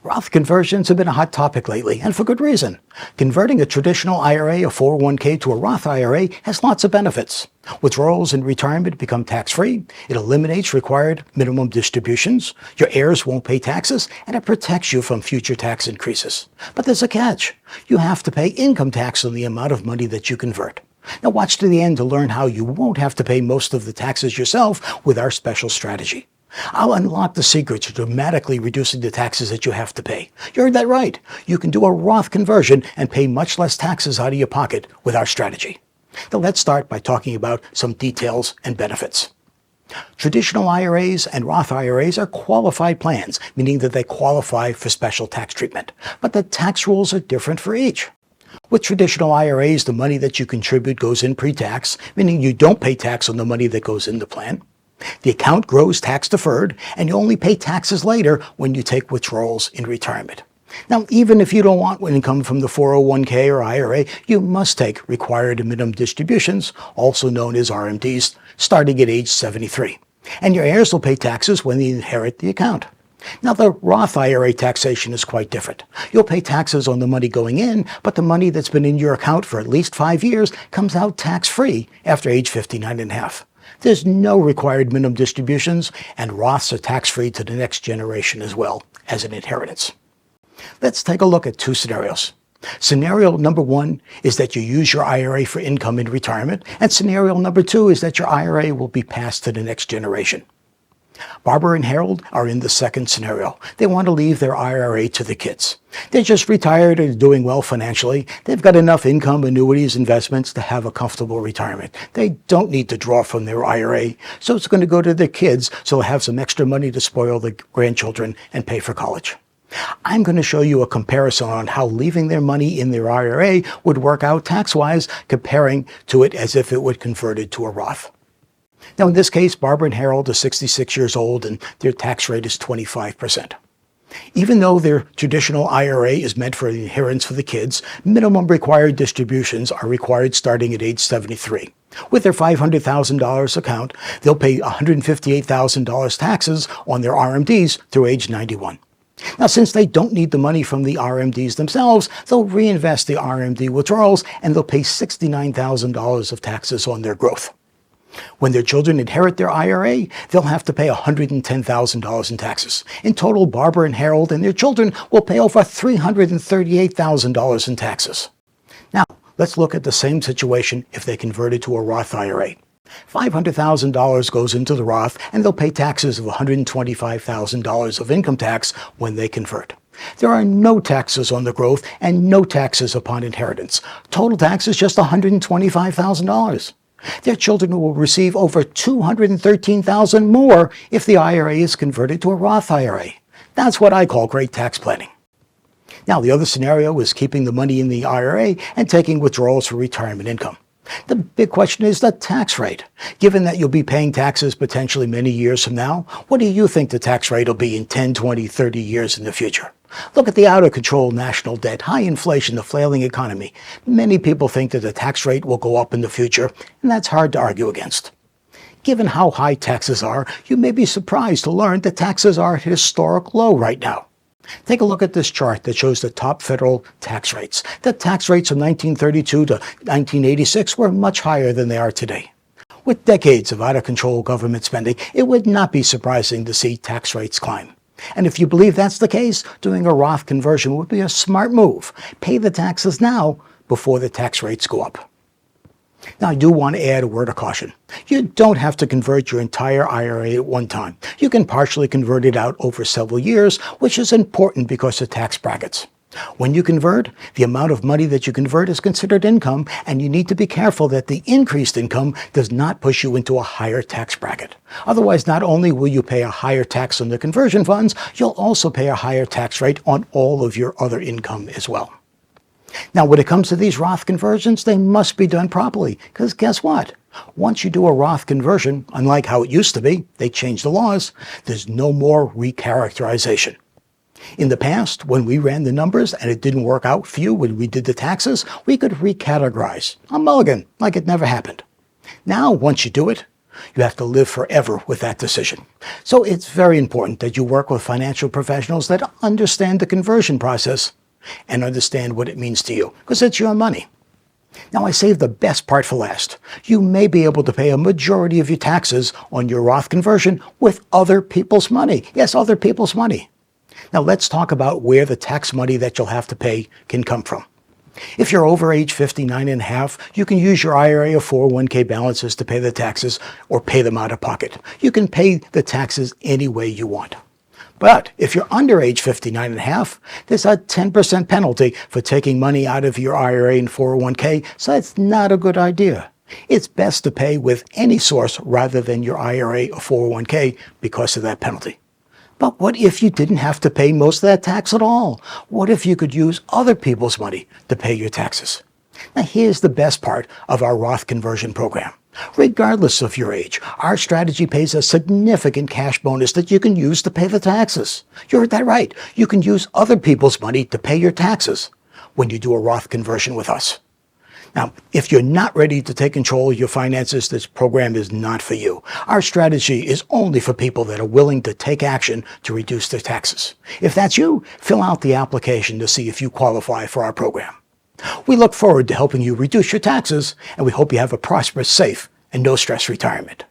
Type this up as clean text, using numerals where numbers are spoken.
Roth conversions have been a hot topic lately, and for good reason. Converting a traditional IRA or 401k to a Roth IRA has lots of benefits. Withdrawals in retirement become tax-free, it eliminates required minimum distributions, your heirs won't pay taxes, and it protects you from future tax increases. But there's a catch. You have to pay income tax on the amount of money that you convert. Now watch to the end to learn how you won't have to pay most of the taxes yourself with our special strategy. I'll unlock the secret to dramatically reducing the taxes that you have to pay. You heard that right. You can do a Roth conversion and pay much less taxes out of your pocket with our strategy. Now let's start by talking about some details and benefits. Traditional IRAs and Roth IRAs are qualified plans, meaning that they qualify for special tax treatment. But the tax rules are different for each. With traditional IRAs, the money that you contribute goes in pre-tax, meaning you don't pay tax on the money that goes in the plan. The account grows tax-deferred, and you only pay taxes later when you take withdrawals in retirement. Now, even if you don't want income from the 401k or IRA, you must take required minimum distributions, also known as RMDs, starting at age 73. And your heirs will pay taxes when they inherit the account. Now, the Roth IRA taxation is quite different. You'll pay taxes on the money going in, but the money that's been in your account for at least 5 years comes out tax-free after age 59 and a half. There's no required minimum distributions, and Roths are tax-free to the next generation as well as an inheritance. Let's take a look at two scenarios. Scenario number one is that you use your IRA for income in retirement, and scenario number two is that your IRA will be passed to the next generation. Barbara and Harold are in the second scenario. They want to leave their IRA to the kids. They're just retired and doing well financially. They've got enough income, annuities, investments to have a comfortable retirement. They don't need to draw from their IRA, so it's going to go to their kids so they'll have some extra money to spoil the grandchildren and pay for college. I'm going to show you a comparison on how leaving their money in their IRA would work out tax-wise, comparing to it as if it would convert it to a Roth. Now, in this case, Barbara and Harold are 66 years old and their tax rate is 25%. Even though their traditional IRA is meant for the inheritance for the kids, minimum required distributions are required starting at age 73. With their $500,000 account, they'll pay $158,000 taxes on their RMDs through age 91. Now, since they don't need the money from the RMDs themselves, they'll reinvest the RMD withdrawals and they'll pay $69,000 of taxes on their growth. When their children inherit their IRA, they'll have to pay $110,000 in taxes. In total, Barbara and Harold and their children will pay over $338,000 in taxes. Now, let's look at the same situation if they converted to a Roth IRA. $500,000 goes into the Roth, and they'll pay taxes of $125,000 of income tax when they convert. There are no taxes on the growth and no taxes upon inheritance. Total tax is just $125,000. Their children will receive over $213,000 more if the IRA is converted to a Roth IRA. That's what I call great tax planning. Now, the other scenario is keeping the money in the IRA and taking withdrawals for retirement income. The big question is the tax rate. Given that you'll be paying taxes potentially many years from now, what do you think the tax rate will be in 10, 20, 30 years in the future? Look at the out-of-control national debt, high inflation, the flailing economy. Many people think that the tax rate will go up in the future, and that's hard to argue against. Given how high taxes are, you may be surprised to learn that taxes are at a historic low right now. Take a look at this chart that shows the top federal tax rates. The tax rates from 1932 to 1986 were much higher than they are today. With decades of out-of-control government spending, it would not be surprising to see tax rates climb. And if you believe that's the case, doing a Roth conversion would be a smart move. Pay the taxes now before the tax rates go up. Now, I do want to add a word of caution. You don't have to convert your entire IRA at one time. You can partially convert it out over several years, which is important because of tax brackets. When you convert, the amount of money that you convert is considered income, and you need to be careful that the increased income does not push you into a higher tax bracket. Otherwise, not only will you pay a higher tax on the conversion funds, you'll also pay a higher tax rate on all of your other income as well. Now, when it comes to these Roth conversions, they must be done properly, because guess what? Once you do a Roth conversion, unlike how it used to be, they changed the laws, there's no more recharacterization. In the past, when we ran the numbers and it didn't work out for you when we did the taxes, we could recategorize, a mulligan, like it never happened. Now, once you do it, you have to live forever with that decision. So it's very important that you work with financial professionals that understand the conversion process and understand what it means to you, because it's your money. Now, I saved the best part for last. You may be able to pay a majority of your taxes on your Roth conversion with other people's money. Yes, other people's money. Now, let's talk about where the tax money that you'll have to pay can come from. If you're over age 59 and a half, you can use your IRA or 401k balances to pay the taxes or pay them out of pocket. You can pay the taxes any way you want. But if you're under age 59 and a half, there's a 10% penalty for taking money out of your IRA and 401k, so it's not a good idea. It's best to pay with any source rather than your IRA or 401k because of that penalty. But what if you didn't have to pay most of that tax at all? What if you could use other people's money to pay your taxes? Now, here's the best part of our Roth conversion program. Regardless of your age, our strategy pays a significant cash bonus that you can use to pay the taxes. You heard that right. You can use other people's money to pay your taxes when you do a Roth conversion with us. Now, if you're not ready to take control of your finances, this program is not for you. Our strategy is only for people that are willing to take action to reduce their taxes. If that's you, fill out the application to see if you qualify for our program. We look forward to helping you reduce your taxes, and we hope you have a prosperous, safe, and no-stress retirement.